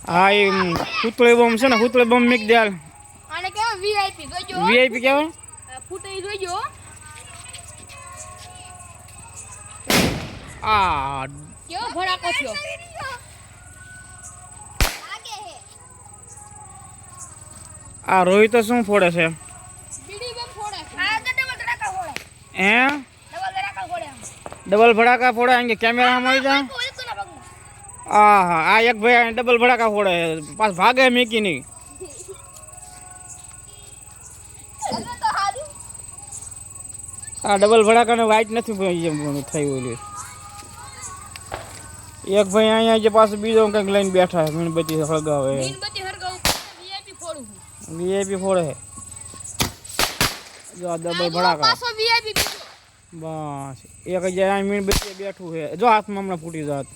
હા એ હુતળી બોમ્બ છે ને, હુતળી બોમ્બ મીક દે હાલ. આને કેવા વીઆઈપી જોજો. વીઆઈપી કહેવાય? ફૂટે જોજો. આ કેવો ભડાકો થયો. આ રોહિત તો શું ફોડે છે? બીડી બોમ્બ ફોડે. આ તો ડબલ ધડાકા ફોડે. હે? ડબલ ધડાકા ફોડે. ડબલ ભડાકા ફોડે આંગે કેમેરામાં આવી જા. આ હા આ એક ભાઈ ડબલ ભડાકા ફોડે પાછ ભાગે મીકી નહીં. આ ડબલ ભડાકાને વાઈટ નથી થયું ઓલી. એક ભાઈ અહીંયા જે પાછું બીજો કંઈક લઈને બેઠા છે મીણબત્તી સળગાવે. મીણબત્તી હરગાવું વીઆઈપી ફોડું. વીઆઈપી ફોડે છે. જો આ ડબલ ભડાકા. પાછો વીઆઈપી બસ એક જગ્યાએ મીણબત્તી બેઠું છે. જો હાથમાં હમણાં ફૂટી જાત.